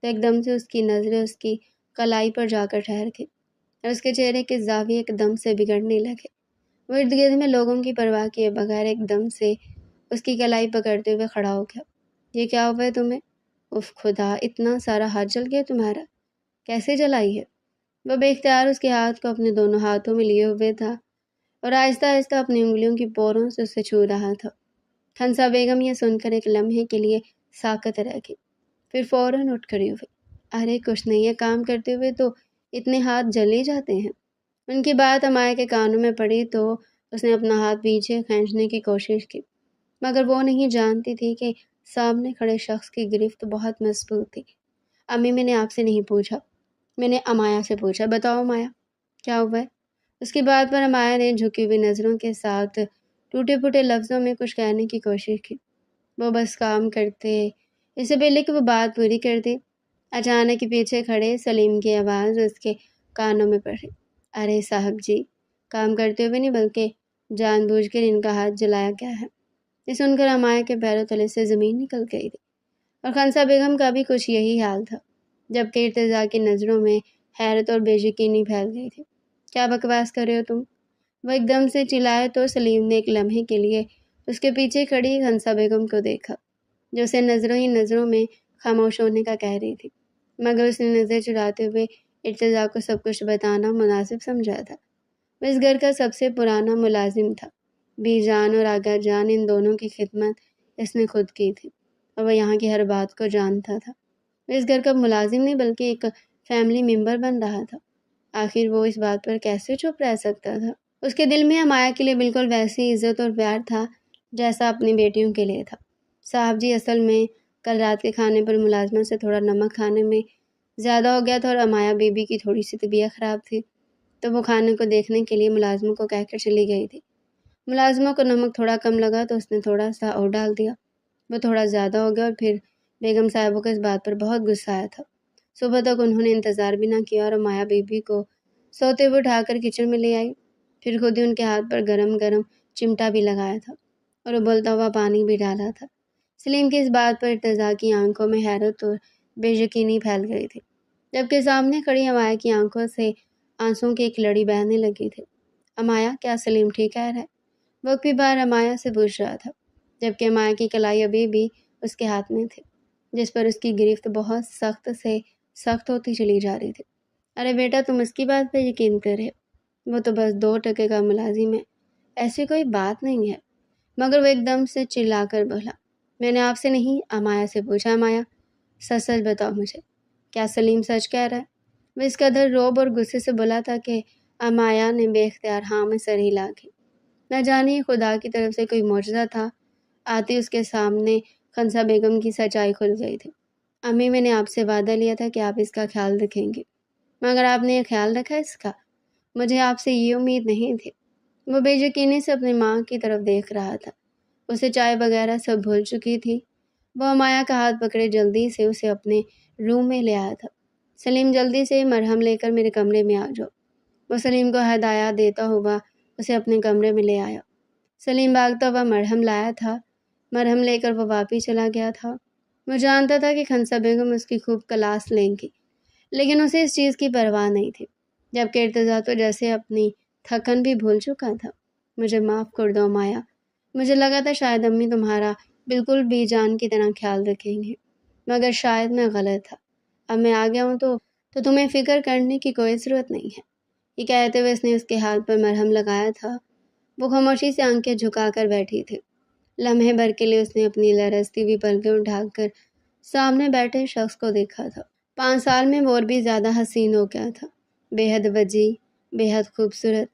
تو ایک دم سے اس کی نظریں اس کی کلائی پر جا کر ٹھہر گئی، اور اس کے چہرے کے زاویے ایک دم سے بگڑنے لگے۔ وہ ارد گرد میں لوگوں کی پرواہ کیے بغیر ایک دم سے اس کی کلائی پکڑتے ہوئے کھڑا ہو گیا۔ یہ کیا ہوا ہے تمہیں؟ اف خدا، اتنا سارا ہاتھ جل گیا تمہارا، کیسے جلائی ہے؟ وہ بے اختیار اس کے ہاتھ کو اپنے دونوں ہاتھوں میں لیے ہوئے تھا اور آہستہ آہستہ اپنی انگلیوں کی پوروں سے اسے چھو رہا تھا۔ خنسا بیگم یہ سن کر ایک لمحے کے لیے ساکت رہ گئی، پھر فوراً اٹھ کھڑی ہوئی۔ ارے کچھ نہیں ہے، کام کرتے ہوئے تو اتنے ہاتھ جل ہی جاتے ہیں۔ ان کی بات امایا کے کانوں میں پڑی تو اس نے اپنا ہاتھ پیچھے کھینچنے کی کوشش کی، مگر وہ نہیں جانتی تھی کہ سامنے کھڑے شخص کی گرفت بہت مضبوط تھی۔ امی، میں نے آپ سے نہیں پوچھا، میں نے امایا سے پوچھا۔ بتاؤ امایا، کیا ہوا ہے؟ اس کی بات پر امایا نے جھکی ہوئی نظروں کے ساتھ ٹوٹے پھوٹے لفظوں میں کچھ کہنے کی کوشش کی۔ وہ بس کام کرتے، اس سے پہلے کہ وہ بات پوری کر دی، اچانک پیچھے کھڑے سلیم کی آواز اس کے کانوں میں پڑی۔ ارے صاحب جی، کام کرتے ہوئے نہیں بلکہ جان بوجھ کر ان کا ہاتھ جلایا گیا ہے۔ یہ سن کر امایا کے پیروں تلے سے زمین نکل گئی تھی، اور خنسا بیگم کا بھی کچھ یہی حال تھا، جبکہ ارتضیٰ کی نظروں میں حیرت اور بے یقینی پھیل گئی تھی۔ کیا بکواس کر رہے ہو تم؟ وہ ایک دم سے چلائے تو سلیم نے ایک لمحے کے لیے اس کے پیچھے کھڑی خنسا بیگم کو دیکھا، جو اسے نظروں ہی نظروں میں خاموش ہونے کا کہہ رہی تھی، مگر اس نے نظر چڑھاتے ہوئے ارتضیٰ کو سب کچھ بتانا مناسب سمجھا تھا۔ وہ اس گھر کا سب سے پرانا ملازم تھا، بی جان اور آغا جان ان دونوں کی خدمت اس نے خود کی تھی، اور وہ یہاں کی ہر بات کو جانتا تھا۔ وہ اس گھر کا ملازم نہیں بلکہ ایک فیملی ممبر بن رہا تھا۔ آخر وہ اس بات پر کیسے چپ رہ سکتا تھا؟ اس کے دل میں امایا کے لیے بالکل ویسی عزت اور پیار تھا جیسا اپنی بیٹیوں کے لیے تھا۔ صاحب جی، اصل میں کل رات کے کھانے پر ملازمہ سے تھوڑا نمک کھانے میں زیادہ ہو گیا تھا، اور امایا بی بی کی تھوڑی سی طبیعت خراب تھی، تو وہ کھانے کو دیکھنے کے لیے ملازموں کو کہہ کر چلی گئی تھی۔ ملازموں کو نمک تھوڑا کم لگا تو اس نے تھوڑا سا اور ڈال دیا، وہ تھوڑا زیادہ ہو گیا، اور پھر بیگم صاحبوں کو اس بات پر بہت غصہ آیا تھا۔ صبح تک انہوں نے انتظار بھی نہ کیا اور امایا بی بی کو سوتے ہوئے اٹھا کر کچن میں لے آئی، پھر خود ہی ان کے ہاتھ پر گرم گرم چمٹا بھی لگایا تھا اور ابلتا ہوا پانی بھی ڈالا تھا۔ سلیم کی اس بات پر ارتضیٰ کی آنکھوں میں حیرت اور بے یقینی پھیل گئی تھی، جبکہ سامنے کھڑی امایا کی آنکھوں سے آنسوں کی ایک لڑی بہنے لگی تھی۔ امایا، کیا سلیم ٹھیک کہہ رہا ہے؟ وہ بھی بار امایا سے پوچھ رہا تھا، جبکہ امایا کی کلائی ابھی بھی اس کے ہاتھ میں تھی، جس پر اس کی گرفت بہت سخت سے سخت ہوتی چلی جا رہی تھی۔ ارے بیٹا، تم اس کی بات پہ یقین کرے، وہ تو بس 2 ٹکے کا ملازم ہے، ایسی کوئی بات نہیں ہے۔ مگر وہ ایک دم سے چلا کر بولا، میں نے آپ سے نہیں، امایا سے پوچھا۔ امایا، سچ سچ بتاؤ مجھے، کیا سلیم سچ کہہ رہا ہے؟ وہ اس قدر روب اور غصے سے بولا تھا کہ امایا نے بے اختیار ہاں میں سر ہلا دی۔ نہ جانے خدا کی طرف سے کوئی معجزہ تھا، آتی اس کے سامنے خنسا بیگم کی سچائی کھل گئی تھی۔ امی، میں نے آپ سے وعدہ لیا تھا کہ آپ اس کا خیال رکھیں گی، مگر آپ نے یہ خیال رکھا اس کا؟ مجھے آپ سے یہ امید نہیں تھی۔ وہ بے یقینی سے اپنی ماں کی طرف دیکھ رہا تھا، اسے چائے وغیرہ سب بھول چکی تھی۔ وہ امایا کا ہاتھ پکڑے جلدی سے اسے اپنے روم میں لے آیا تھا۔ سلیم، جلدی سے مرہم لے کر میرے کمرے میں آ جاؤ۔ وہ سلیم کو ہدایات دیتا ہوا اسے اپنے کمرے میں لے آیا۔ سلیم بھاگتا ہوا مرہم لایا تھا، مرہم لے کر وہ واپس چلا گیا تھا۔ وہ جانتا تھا کہ خنسا بیگم اس کی خوب کلاس لیں گی، لیکن اسے اس چیز کی پرواہ نہیں تھی، جبکہ ارتضیٰ تو جیسے اپنی تھکن بھی بھول چکا تھا۔ مجھے معاف کر دو امایا، مجھے لگا تھا شاید امی تمہارا بالکل بی جان کی طرح خیال رکھیں گی، مگر شاید میں غلط تھا۔ اب میں آ گیا ہوں تو تمہیں فکر کرنے کی کوئی ضرورت نہیں ہے۔ یہ کہتے ہوئے اس نے اس کے ہاتھ پر مرہم لگایا تھا۔ وہ خاموشی سے آنکھیں جھکا کر بیٹھی تھی۔ لمحے بھر کے لیے اس نے اپنی لرزتی ہوئی پلکیں اٹھا کر سامنے بیٹھے شخص کو دیکھا تھا۔ 5 سال میں وہ اور بھی زیادہ حسین ہو گیا تھا، بے حد وجیح، بے حد خوبصورت،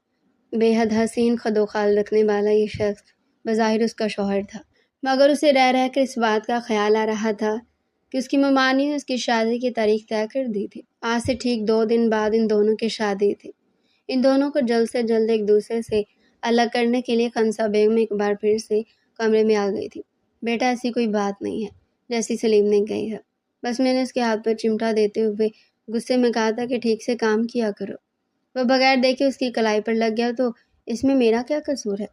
بے حد حسین خد و خال رکھنے والا یہ شخص بظاہر اس کا شوہر تھا، مگر اسے رہ رہ کر اس بات کا خیال آ رہا تھا کہ اس کی ممانی نے اس کی شادی کی تاریخ طے کر دی تھی۔ آج سے ٹھیک 2 دن بعد ان دونوں کی شادی تھی۔ ان دونوں کو جلد سے جلد ایک دوسرے سے الگ کرنے کے لیے خنسا بیگم ایک بار پھر سے کمرے میں آ گئی تھی۔ بیٹا، ایسی کوئی بات نہیں ہے جیسی سلیم نے کہی ہے، بس میں نے اس کے ہاتھ پر چمٹا دیتے ہوئے غصے میں کہا تھا کہ ٹھیک سے کام کیا کرو۔ وہ بغیر دیکھے اس کی کلائی پر لگ گیا تو اس میں میرا کیا قصور ہے؟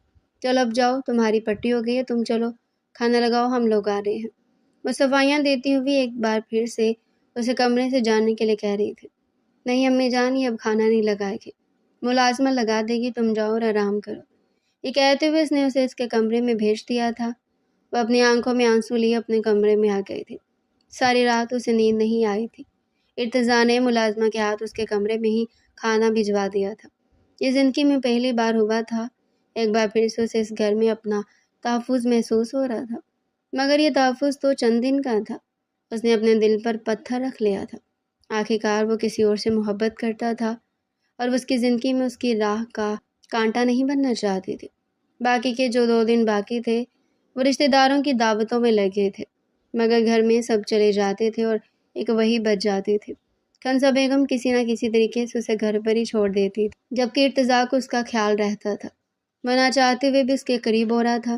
چلو اب جاؤ، تمہاری پٹی ہو گئی ہے، تم چلو کھانا لگاؤ، ہم لوگ آ رہے ہیں۔ وہ صفائیاں دیتی ہوئی ایک بار پھر سے اسے کمرے سے جانے کے لیے کہہ رہی تھی۔ نہیں امی جان، یہ اب کھانا نہیں لگائے گی، ملازمہ لگا دے گی، تم جاؤ اور آرام کرو۔ یہ کہتے ہوئے اس نے اسے اس کے کمرے میں بھیج دیا تھا۔ وہ اپنی آنکھوں میں آنسو لیے اپنے کمرے میں آ گئی تھی۔ ساری رات اسے نیند نہیں آئی تھی۔ ارتضیٰ نے ملازمہ کے ہاتھ اس کے کمرے میں ہی کھانا بھجوا دیا تھا۔ یہ زندگی میں پہلی بار ہوا تھا۔ ایک بار پھر سے اسے اس گھر میں اپنا تحفظ محسوس ہو رہا تھا، مگر یہ تحفظ تو چند دن کا تھا۔ اس نے اپنے دل پر پتھر رکھ لیا تھا۔ آخرکار وہ کسی اور سے محبت کرتا تھا اور وہ اس کی زندگی میں اس کی راہ کا کانٹا نہیں بننا چاہتی تھی۔ باقی کے جو 2 دن باقی تھے وہ رشتہ داروں کی دعوتوں میں لگے تھے، مگر گھر میں سب چلے جاتے تھے اور ایک وہی بچ جاتی تھی۔ خنسا بیگم کسی نہ کسی طریقے سے اسے گھر پر ہی چھوڑ دیتی تھی، جبکہ ارتضیٰ کو اس کا خیال رہتا تھا۔ وہ نہ چاہتے ہوئے بھی اس کے قریب ہو رہا تھا،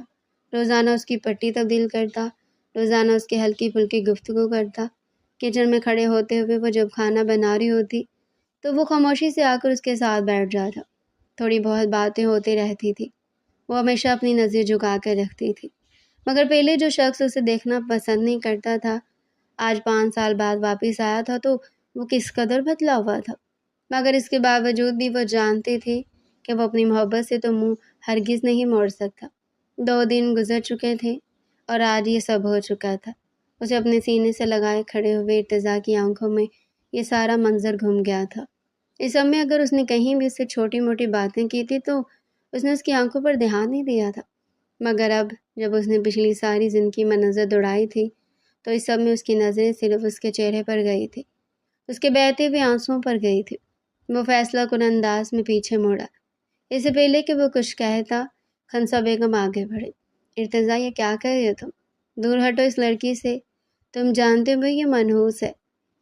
روزانہ اس کی پٹی تبدیل کرتا، روزانہ اس کی ہلکی پھلکی گفتگو کرتا۔ کچن میں کھڑے ہوتے ہوئے وہ جب کھانا بنا رہی ہوتی تو وہ خاموشی سے آ کر اس کے ساتھ بیٹھ جاتا۔ تھوڑی بہت باتیں ہوتی رہتی تھی۔ وہ ہمیشہ اپنی نظر جھکا کر رکھتی تھی، مگر پہلے جو شخص اسے دیکھنا پسند نہیں کرتا تھا، آج 5 سال بعد واپس آیا تھا تو وہ کس قدر بدلا ہوا تھا۔ مگر اس کے باوجود بھی وہ جانتی تھی کہ وہ اپنی محبت سے تو منہ ہرگز نہیں موڑ سکتا۔ 2 دن گزر چکے تھے اور آج یہ سب ہو چکا تھا۔ اسے اپنے سینے سے لگائے کھڑے ہوئے ارتضیٰ کی آنکھوں میں یہ سارا منظر گھوم گیا تھا۔ اس سمے اگر اس نے کہیں بھی اس سے چھوٹی موٹی باتیں کی تھی تو اس نے اس کی آنکھوں پر دھیان نہیں دیا تھا، مگر اب جب اس نے پچھلی ساری زندگی میں نظر دوڑائی تھی تو اس سب میں اس کی نظریں صرف اس کے چہرے پر گئی تھی، اس کے بہتے ہوئے آنسوؤں پر گئی تھی۔ وہ فیصلہ کن انداز میں پیچھے مڑا۔ اس سے پہلے کہ وہ کچھ کہتا، خنسا بیگم آگے بڑھے۔ ارتضیٰ، یہ کیا کر رہے ہو تم؟ دور ہٹو اس لڑکی سے، تم جانتے ہو یہ منحوس ہے،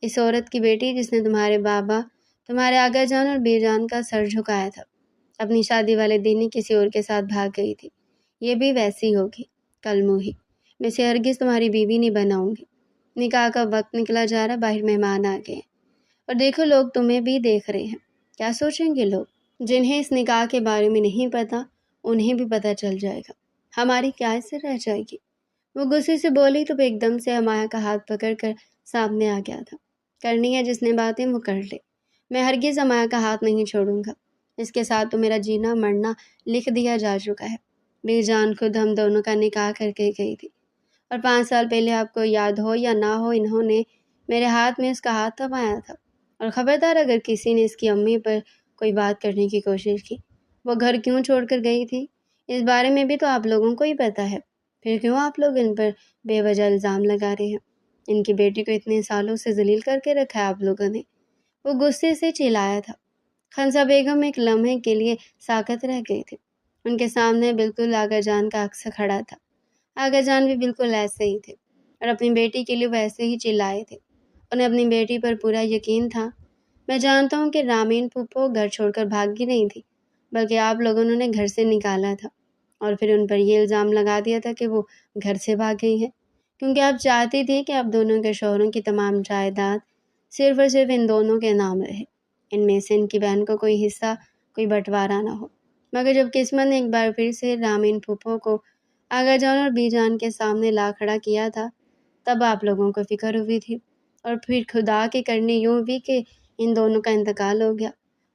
اس عورت کی بیٹی جس نے تمہارے بابا، تمہارے آقا جان اور بی جان کا سر جھکایا تھا، اپنی شادی والے دن ہی کسی اور کے ساتھ بھاگ گئی تھی۔ یہ بھی ویسی ہوگی، کل موہی۔ میں اسے ہرگز تمہاری بیوی نہیں بناؤں گی۔ نکاح کا وقت نکلا جا رہا، باہر مہمان آ گئے اور دیکھو لوگ تمہیں بھی دیکھ رہے ہیں، کیا سوچیں گے لوگ؟ جنہیں اس نکاح کے بارے میں نہیں پتہ انہیں بھی پتہ چل جائے گا، ہماری کیا عزت رہ جائے گی۔ وہ غصے سے بولی تو ایک دم سے ہمایہ کا ہاتھ پکڑ کر سامنے آ گیا تھا۔ کرنی ہے جس نے باتیں وہ کر لے، میں ہرگز ہمایہ کا ہاتھ نہیں چھوڑوں گا، اس کے ساتھ تو میرا جینا مرنا لکھ دیا جا چکا ہے۔ بی جان خود ہم دونوں کا نکاح کر کے گئی تھی اور 5 سال پہلے آپ کو یاد ہو یا نہ ہو انہوں نے میرے ہاتھ میں اس کا ہاتھ تھمایا تھا، اور خبردار اگر کسی نے اس کی امی پر کوئی بات کرنے کی کوشش کی، وہ گھر کیوں چھوڑ کر گئی تھی اس بارے میں بھی تو آپ لوگوں کو ہی پتہ ہے، پھر کیوں آپ لوگ ان پر بے وجہ الزام لگا رہے ہیں؟ ان کی بیٹی کو اتنے سالوں سے ذلیل کر کے رکھا ہے آپ لوگوں نے۔ وہ غصے سے چلایا تھا۔ خنسا بیگم ایک لمحے کے لیے ساکت رہ گئی تھی۔ ان کے سامنے بالکل آقا جان کا عکس کھڑا تھا۔ آقا جان بھی بالکل ایسے ہی تھے اور اپنی بیٹی کے لیے ویسے ہی چلائے تھے۔ انہیں اپنی بیٹی پر پورا یقین تھا۔ میں جانتا ہوں کہ رامین پھوپھو گھر چھوڑ کر بھاگی نہیں تھی، بلکہ آپ لوگوں نے گھر سے نکالا تھا اور پھر ان پر یہ الزام لگا دیا تھا کہ وہ گھر سے بھاگ گئی ہیں، کیونکہ آپ چاہتی تھی کہ آپ دونوں کے شوہروں کی تمام جائیداد صرف اور صرف ان دونوں کے نام رہے، ان میں سے ان کی بہن کو کوئی حصہ، کوئی بٹوارا نہ ہو۔ مگر جب قسمت نے ایک بار پھر سے رامین پھوپھو کو آقا جان اور بی جان کے سامنے لا کھڑا کیا تھا، تب آپ لوگوں کو فکر ہوئی تھی، اور پھر خدا کی کرنی یوں ہوئی کہ ان دونوں کا انتقال ہو گیا،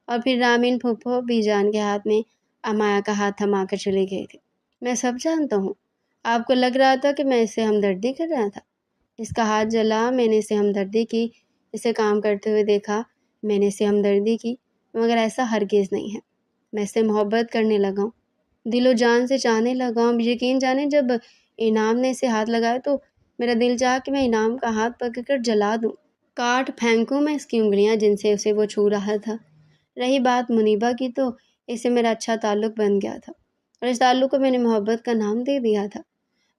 اور پھر رامین پھوپھو بی جان کے ہاتھ میں امایا کا ہاتھ تھما کر چلے گئے تھے۔ میں سب جانتا ہوں، آپ کو لگ رہا تھا کہ میں اس سے ہمدردی کر رہا تھا، اس کا ہاتھ جلا، میں نے اسے ہمدردی کی، اسے کام کرتے ہوئے دیکھا، میں نے اسے ہمدردی کی، مگر ایسا ہرگز نہیں ہے۔ میں اس سے محبت کرنے لگا ہوں، دل و جان سے چاہنے لگا ہوں۔ یقین جانے جب انعام نے اسے ہاتھ لگایا تو میرا دل چاہا کہ میں انعام کا ہاتھ پکڑ کر جلا دوں، کاٹ پھینکوں میں اس کی انگلیاں جن سے اسے وہ چھو رہا تھا۔ رہی بات منیبہ کی تو اس سے میرا اچھا تعلق بن گیا تھا اور اس تعلق کو میں نے محبت کا نام دے دیا تھا،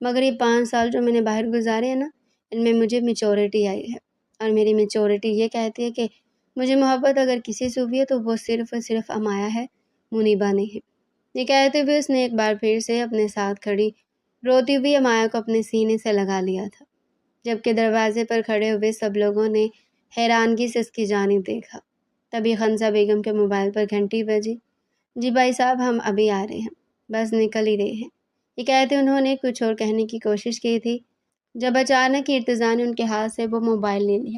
مگر یہ 5 سال جو میں نے باہر گزارے ہیں نا، ان میں مجھے میچورٹی آئی ہے، اور میری میچورٹی یہ کہتی ہے کہ مجھے محبت اگر کسی سے ہوئی ہے تو وہ صرف اور صرف امایا ہے، منیبہ نہیں ہے۔ یہ کہتے ہوئے اس نے ایک بار پھر سے اپنے ساتھ کھڑی روتی ہوئی امایا کو اپنے سینے سے لگا لیا تھا۔ جبکہ دروازے پر کھڑے ہوئے سب لوگوں نے حیرانگی سے اس کی جانب دیکھا۔ تبھی خنسا بیگم کے موبائل پر گھنٹی بجی۔ جی بھائی صاحب، ہم ابھی آ رہے ہیں، بس نکل ہی رہے ہیں، یہ کہتے انہوں نے کچھ اور کہنے کی کوشش کی تھی جب اچانک ارتضیٰ نے ان کے ہاتھ سے وہ موبائل لے لیا۔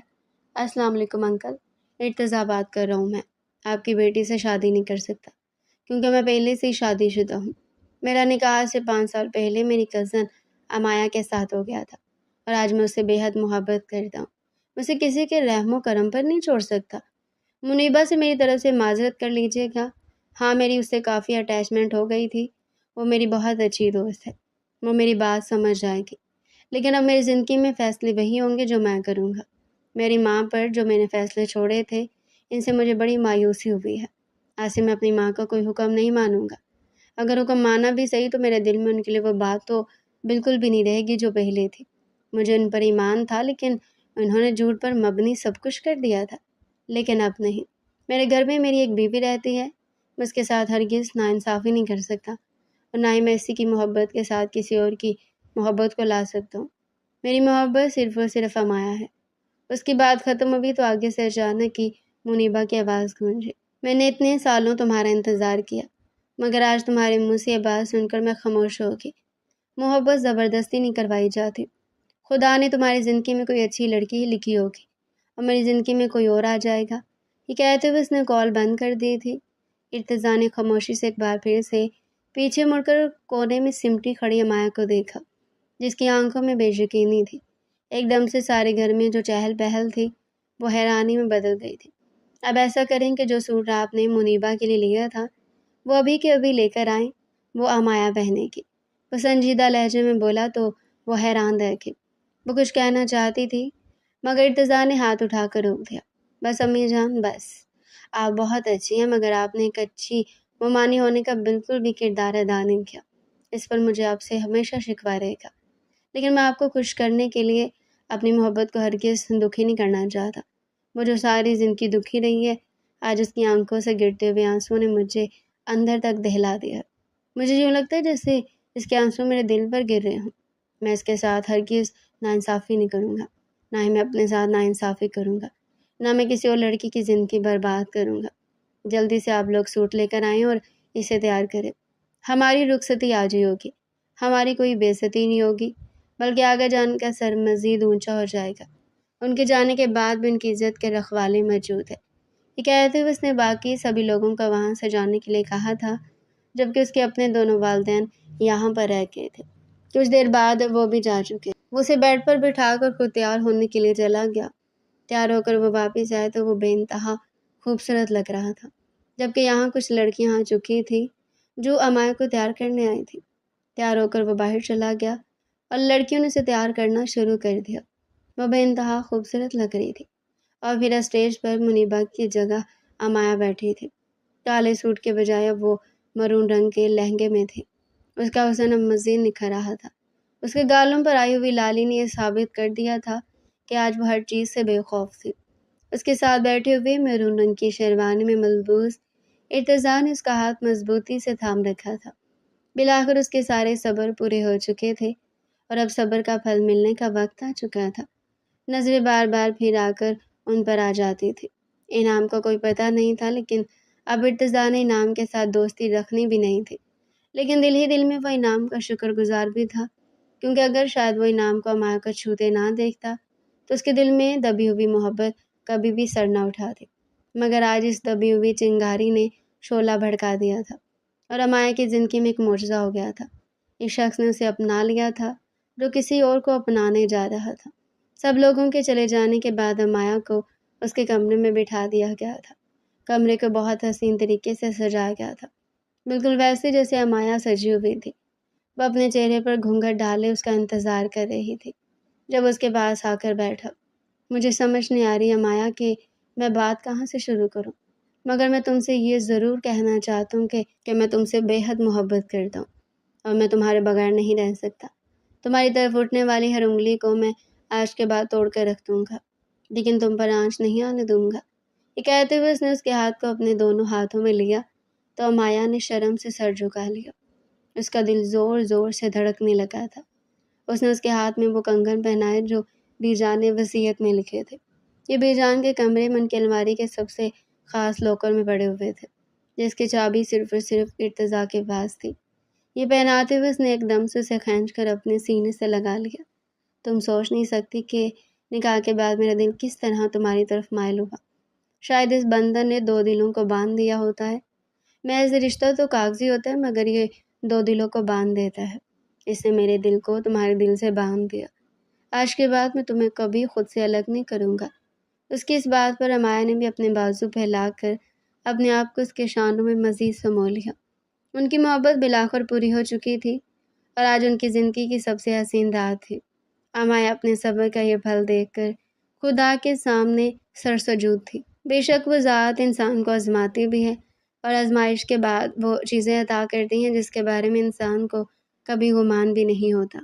السلام علیکم انکل، ارتضیٰ بات کر رہا ہوں میں، آپ کی بیٹی سے شادی نہیں کر سکتا کیونکہ میں پہلے سے ہی شادی شدہ ہوں۔ میرا نکاح سے 5 سال پہلے میری کزن امایا کے ساتھ ہو گیا تھا اور آج میں اس سے بے حد محبت کرتا ہوں، اسے کسی کے رحم و کرم پر نہیں چھوڑ سکتا۔ منیبہ سے میری طرف سے معذرت کر لیجیے گا، ہاں میری اس سے کافی اٹیچمنٹ ہو گئی تھی، وہ میری بہت اچھی دوست ہے، وہ میری بات سمجھ جائے گی، لیکن اب میری زندگی میں فیصلے وہی ہوں گے جو میں کروں گا۔ میری ماں پر جو میں نے فیصلے چھوڑے تھے ان سے مجھے بڑی مایوسی ہوئی ہے، آج سے میں اپنی ماں کا کوئی حکم نہیں مانوں گا، اگر حکم مانا بھی صحیح تو میرے دل میں ان کے لیے وہ بات تو بالکل بھی نہیں رہے گی جو پہلے تھی۔ مجھے ان پر ایمان تھا لیکن انہوں نے جھوٹ پر مبنی سب کچھ کر دیا تھا، لیکن اب نہیں۔ میرے گھر میں میری ایک بیوی رہتی ہے، میں اس کے ساتھ ہرگز ناانصافی نہیں کر سکتا اور نہ ہی میں اسی کی محبت کے ساتھ کسی اور کی محبت کو لا سکتا ہوں۔ میری محبت صرف اور صرف امایا ہے۔ اس کی بات ختم ہوئی تو آگے سے اچانک کی منیبہ کی آواز گونجی، میں نے اتنے سالوں تمہارا انتظار کیا مگر آج تمہارے منہ سے یہ بات سن کر میں خاموش ہوگی۔ محبت زبردستی نہیں کروائی جاتی، خدا نے تمہاری زندگی میں کوئی اچھی لڑکی ہی لکھی ہوگی اور میری زندگی میں کوئی اور آ جائے گا۔ یہ کہتے ہوئے اس نے کال بند کر دی تھی۔ ارتضیٰ نے خاموشی سے ایک بار پھر سے پیچھے مڑ کر کونے میں سمٹی کھڑی امایا کو دیکھا جس کی آنکھوں میں بے یقینی تھی۔ ایک دم سے سارے گھر میں جو چہل پہل تھی وہ حیرانی میں بدل گئی تھی۔ اب ایسا کریں کہ جو سوٹ آپ نے منیبہ کے لیے لیا تھا وہ ابھی کے ابھی لے کر آئیں، وہ امایا پہنے گی۔ وہ سنجیدہ لہجے میں بولا تو وہ حیران رہ گئی۔ وہ کچھ کہنا چاہتی تھی مگر ارتضیٰ نے ہاتھ اٹھا کر روک دیا۔ بس امی جان، بس، آپ بہت اچھی ہیں مگر آپ نے ایک اچھی ممانی ہونے کا بالکل بھی کردار ادا نہیں کیا، اس پر مجھے آپ سے ہمیشہ شکوہ رہے گا، لیکن میں آپ کو خوش کرنے کے لیے اپنی محبت کو ہرگز دکھی نہیں کرنا چاہتا۔ وہ جو ساری زندگی دکھی رہی ہے، آج اس کی آنکھوں سے گرتے ہوئے آنسوں نے مجھے اندر تک دہلا دیا۔ مجھے یوں لگتا ہے جیسے اس کے آنسوں میرے دل پر گر رہے ہوں۔ میں اس کے ساتھ ہرگز ناانصافی نہیں کروں گا، نہ ہی میں اپنے ساتھ ناانصافی کروں گا، نہ میں کسی اور لڑکی کی زندگی برباد کروں گا۔ جلدی سے آپ لوگ سوٹ لے کر آئیں اور اسے تیار کریں، ہماری رخصتی آج ہی ہوگی، ہماری کوئی بے عزتی نہیں ہوگی بلکہ آگے جان کا سر مزید اونچا ہو جائے گا۔ ان کے جانے کے بعد بھی ان کی عزت کے رکھوالے موجود ہے۔ یہ کہتے ہوئے اس نے باقی سبھی لوگوں کا وہاں سے جانے کے لیے کہا تھا جبکہ اس کے اپنے دونوں والدین یہاں پر رہ گئے تھے۔ کچھ دیر بعد وہ بھی جا چکے، وہ اسے بیڈ پر بٹھا کر خود تیار ہونے کے لیے چلا گیا۔ تیار ہو کر وہ واپس آئے تو وہ بے انتہا خوبصورت لگ رہا تھا، جبکہ یہاں کچھ لڑکیاں آ چکی تھیں جو امایا کو تیار کرنے آئی تھی۔ تیار ہو کر وہ باہر چلا گیا اور لڑکیوں نے اسے تیار کرنا شروع کر دیا۔ وہ بے انتہا خوبصورت لگ رہی تھی اور پھر اسٹیج پر منیبہ کی جگہ امایا بیٹھی تھی۔ کالے سوٹ کے بجائے اب وہ مرون رنگ کے لہنگے میں تھی۔ اس کا حسن اب مزید نکھر رہا تھا۔ اس کے گالوں پر آئی ہوئی لالی نے یہ ثابت کر دیا تھا کہ آج وہ ہر چیز سے بے خوف تھی۔ اس کے ساتھ بیٹھے ہوئے میرون رنگ کی شیروانی میں ملبوس ارتضیٰ نے اس کا ہاتھ مضبوطی سے تھام رکھا تھا۔ بالآخر اس کے سارے صبر پورے ہو چکے تھے اور اب صبر کا پھل ملنے کا وقت آ چکا تھا۔ نظریں بار بار پھر آ کر ان پر آ جاتی تھی۔ انعام کا کوئی پتہ نہیں تھا لیکن اب ارتضیٰ نے انعام کے ساتھ دوستی رکھنی بھی نہیں تھی، لیکن دل ہی دل میں وہ انعام کا شکر گزار بھی تھا کیونکہ اگر شاید وہ انعام کو امایا کو چھوتے نہ دیکھتا تو اس کے دل میں دبی ہوئی محبت کبھی بھی سر نہ اٹھاتی، مگر آج اس دبی ہوئی چنگاری نے شعلہ بھڑکا دیا تھا اور امایا کی زندگی میں ایک معجزہ ہو گیا تھا۔ اس شخص نے اسے اپنا لیا تھا جو کسی اور کو اپنانے جا رہا تھا۔ سب لوگوں کے چلے جانے کے بعد امایا کو اس کے کمرے میں بٹھا دیا گیا تھا۔ کمرے کو بہت حسین طریقے سے سجایا گیا تھا، بالکل ویسے جیسے امایا سجی ہوئی تھی۔ وہ اپنے چہرے پر گھونگھٹ ڈالے اس کا انتظار کر رہی تھی جب اس کے پاس آ کر بیٹھا۔ مجھے سمجھ نہیں آ رہی امایا کہ میں بات کہاں سے شروع کروں، مگر میں تم سے یہ ضرور کہنا چاہتا ہوں کہ میں تم سے بے حد محبت کرتا ہوں اور میں تمہارے بغیر نہیں رہ سکتا۔ تمہاری طرف اٹھنے والی ہر انگلی کو میں آج کے بعد توڑ کر رکھ دوں گا لیکن تم پر آنچ نہیں آنے دوں گا۔ یہ کہتے ہوئے اس نے اس کے ہاتھ کو اپنے دونوں ہاتھوں میں لیا تو امایا نے شرم سے سر جھکا لیا۔ اس کا دل زور زور سے دھڑکنے لگا تھا۔ اس نے اس کے ہاتھ میں وہ کنگن پہنائے جو بیجان نے وصیت میں لکھے تھے۔ یہ بیجان کے کمرے میں ان کی الماری کے سب سے خاص لاکر میں پڑے ہوئے تھے، جس کی چابی صرف اور صرف ارتضیٰ کے پاس تھی۔ یہ پہناتے ہوئے اس نے ایک دم سے اسے کھینچ کر اپنے سینے سے لگا لیا۔ تم سوچ نہیں سکتی کہ نکاح کے بعد میرا دل کس طرح تمہاری طرف مائل ہوا۔ شاید اس بندھن نے دو دلوں کو باندھ دیا ہوتا ہے۔ محض رشتہ تو کاغذی ہوتا ہے، مگر یہ دو دلوں کو باندھ دیتا ہے۔ اس نے میرے دل کو تمہارے دل سے باندھ دیا۔ آج کے بعد میں تمہیں کبھی خود سے الگ نہیں کروں گا۔ اس کی اس بات پر امایا نے بھی اپنے بازو پھیلا کر اپنے آپ کو اس کے شانوں میں مزید سمو لیا۔ ان کی محبت بالآخر پوری ہو چکی تھی اور آج ان کی زندگی کی سب سے حسین رات تھی۔ امایا اپنے صبر کا یہ پھل دیکھ کر خدا کے سامنے سرسجود تھی۔ بے شک وہ ذات انسان کو آزماتی بھی ہے اور آزمائش کے بعد وہ چیزیں عطا کرتی ہیں جس کے بارے میں انسان کو کبھی گمان بھی نہیں ہوتا۔